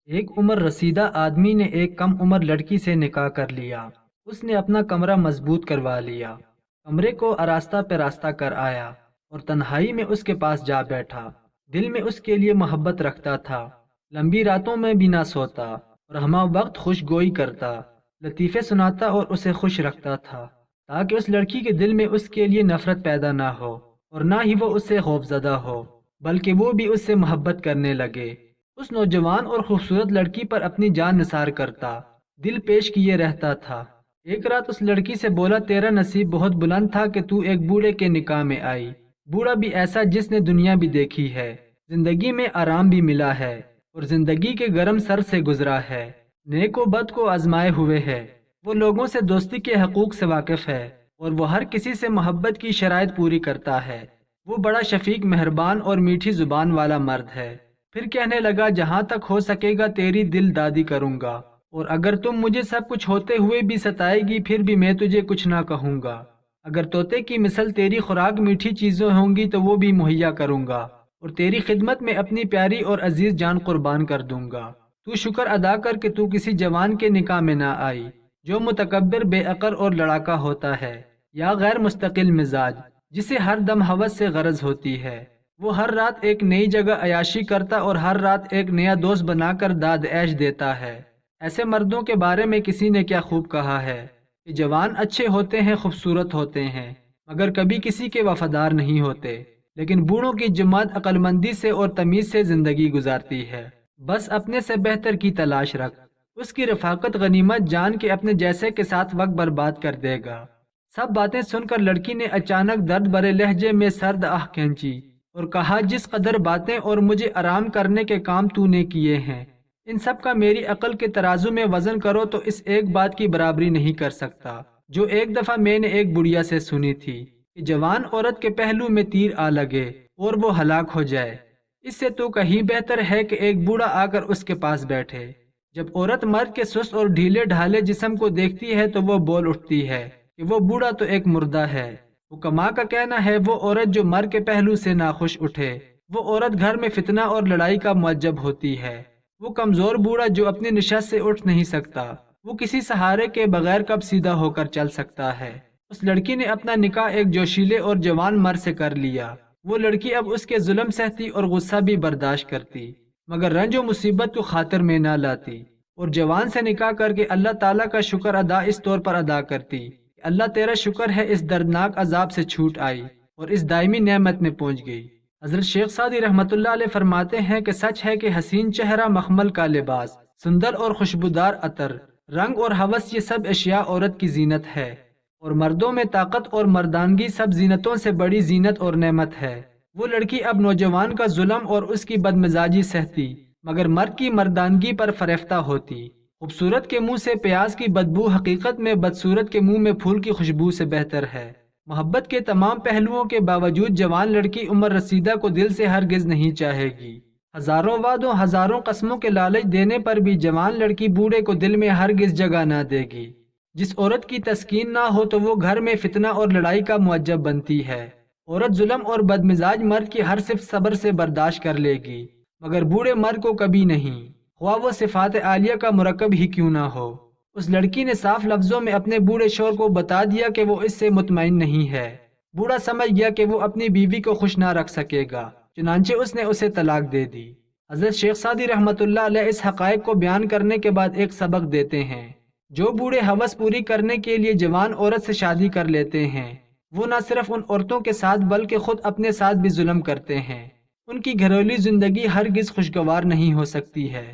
ایک عمر رسیدہ آدمی نے ایک کم عمر لڑکی سے نکاح کر لیا۔ اس نے اپنا کمرہ مضبوط کروا لیا، کمرے کو آراستہ پراستہ کر آیا اور تنہائی میں اس کے پاس جا بیٹھا۔ دل میں اس کے لیے محبت رکھتا تھا، لمبی راتوں میں بھی نہ سوتا اور ہمہ وقت خوش گوئی کرتا، لطیفے سناتا اور اسے خوش رکھتا تھا، تاکہ اس لڑکی کے دل میں اس کے لیے نفرت پیدا نہ ہو اور نہ ہی وہ اس سے خوف زدہ ہو، بلکہ وہ بھی اس سے محبت کرنے لگے۔ اس نوجوان اور خوبصورت لڑکی پر اپنی جان نثار کرتا، دل پیش کیے رہتا تھا۔ ایک رات اس لڑکی سے بولا، تیرا نصیب بہت بلند تھا کہ تو ایک بوڑھے کے نکاح میں آئی، بوڑھا بھی ایسا جس نے دنیا بھی دیکھی ہے، زندگی میں آرام بھی ملا ہے اور زندگی کے گرم سر سے گزرا ہے، نیک و بد کو آزمائے ہوئے ہے، وہ لوگوں سے دوستی کے حقوق سے واقف ہے اور وہ ہر کسی سے محبت کی شرائط پوری کرتا ہے، وہ بڑا شفیق، مہربان اور میٹھی زبان والا مرد ہے۔ پھر کہنے لگا، جہاں تک ہو سکے گا تیری دل دادی کروں گا، اور اگر تم مجھے سب کچھ ہوتے ہوئے بھی ستائے گی پھر بھی میں تجھے کچھ نہ کہوں گا، اگر طوطے کی مثل تیری خوراک میٹھی چیزیں ہوں گی تو وہ بھی مہیا کروں گا، اور تیری خدمت میں اپنی پیاری اور عزیز جان قربان کر دوں گا۔ تو شکر ادا کر کہ تو کسی جوان کے نکاح میں نہ آئی جو متکبر، بے عقل اور لڑاکا ہوتا ہے، یا غیر مستقل مزاج جسے ہر دم ہوس سے غرض ہوتی ہے۔ وہ ہر رات ایک نئی جگہ عیاشی کرتا اور ہر رات ایک نیا دوست بنا کر داد عیش دیتا ہے۔ ایسے مردوں کے بارے میں کسی نے کیا خوب کہا ہے کہ جوان اچھے ہوتے ہیں، خوبصورت ہوتے ہیں، مگر کبھی کسی کے وفادار نہیں ہوتے، لیکن بوڑھوں کی جماعت عقل مندی سے اور تمیز سے زندگی گزارتی ہے۔ بس اپنے سے بہتر کی تلاش رکھ، اس کی رفاقت غنیمت جان کے اپنے جیسے کے ساتھ وقت برباد کر دے گا۔ سب باتیں سن کر لڑکی نے اچانک درد بھرے لہجے میں سرد آہ کھینچی اور کہا، جس قدر باتیں اور مجھے آرام کرنے کے کام تو نے کیے ہیں، ان سب کا میری عقل کے ترازو میں وزن کرو تو اس ایک بات کی برابری نہیں کر سکتا جو ایک دفعہ میں نے ایک بڑھیا سے سنی تھی کہ جوان عورت کے پہلو میں تیر آ لگے اور وہ ہلاک ہو جائے۔ اس سے تو کہیں بہتر ہے کہ ایک بوڑھا آ کر اس کے پاس بیٹھے۔ جب عورت مرد کے سست اور ڈھیلے ڈھالے جسم کو دیکھتی ہے تو وہ بول اٹھتی ہے کہ وہ بوڑھا تو ایک مردہ ہے۔ حکما کا کہنا ہے، وہ عورت جو مر کے پہلو سے ناخوش اٹھے وہ عورت گھر میں فتنہ اور لڑائی کا معجب ہوتی ہے۔ وہ کمزور بوڑھا جو اپنی نشست سے اٹھ نہیں سکتا، وہ کسی سہارے کے بغیر کب سیدھا ہو کر چل سکتا ہے۔ اس لڑکی نے اپنا نکاح ایک جوشیلے اور جوان مرد سے کر لیا۔ وہ لڑکی اب اس کے ظلم سہتی اور غصہ بھی برداشت کرتی، مگر رنج و مصیبت کو خاطر میں نہ لاتی، اور جوان سے نکاح کر کے اللہ تعالیٰ کا شکر ادا اس طور پر ادا کرتی کہ اللہ تیرا شکر ہے اس دردناک عذاب سے چھوٹ آئی اور اس دائمی نعمت میں پہنچ گئی۔ حضرت شیخ سعدی رحمۃ اللہ علیہ فرماتے ہیں کہ سچ ہے کہ حسین چہرہ، مخمل کا لباس، سندر اور خوشبودار عطر، رنگ اور ہوس، یہ سب اشیاء عورت کی زینت ہے، اور مردوں میں طاقت اور مردانگی سب زینتوں سے بڑی زینت اور نعمت ہے۔ وہ لڑکی اب نوجوان کا ظلم اور اس کی بدمزاجی سہتی، مگر مرد کی مردانگی پر فریفتہ ہوتی۔ خوبصورت کے منہ سے پیاز کی بدبو حقیقت میں بدصورت کے منہ میں پھول کی خوشبو سے بہتر ہے۔ محبت کے تمام پہلوؤں کے باوجود جوان لڑکی عمر رسیدہ کو دل سے ہرگز نہیں چاہے گی۔ ہزاروں وعدوں، ہزاروں قسموں کے لالچ دینے پر بھی جوان لڑکی بوڑھے کو دل میں ہرگز جگہ نہ دے گی۔ جس عورت کی تسکین نہ ہو تو وہ گھر میں فتنہ اور لڑائی کا معجب بنتی ہے۔ عورت ظلم اور بدمزاج مرد کی ہر صفت صبر سے برداشت کر لے گی، مگر بوڑھے مرد کو کبھی نہیں، خواہ وہ صفات عالیہ کا مرکب ہی کیوں نہ ہو۔ اس لڑکی نے صاف لفظوں میں اپنے بوڑھے شوہر کو بتا دیا کہ وہ اس سے مطمئن نہیں ہے۔ بوڑھا سمجھ گیا کہ وہ اپنی بیوی کو خوش نہ رکھ سکے گا، چنانچہ اس نے اسے طلاق دے دی۔ حضرت شیخ سعدی رحمۃ اللہ علیہ اس حقائق کو بیان کرنے کے بعد ایک سبق دیتے ہیں۔ جو بوڑھے ہوس پوری کرنے کے لیے جوان عورت سے شادی کر لیتے ہیں، وہ نہ صرف ان عورتوں کے ساتھ بلکہ خود اپنے ساتھ بھی ظلم کرتے ہیں۔ ان کی گھریلو زندگی ہرگز خوشگوار نہیں ہو سکتی ہے۔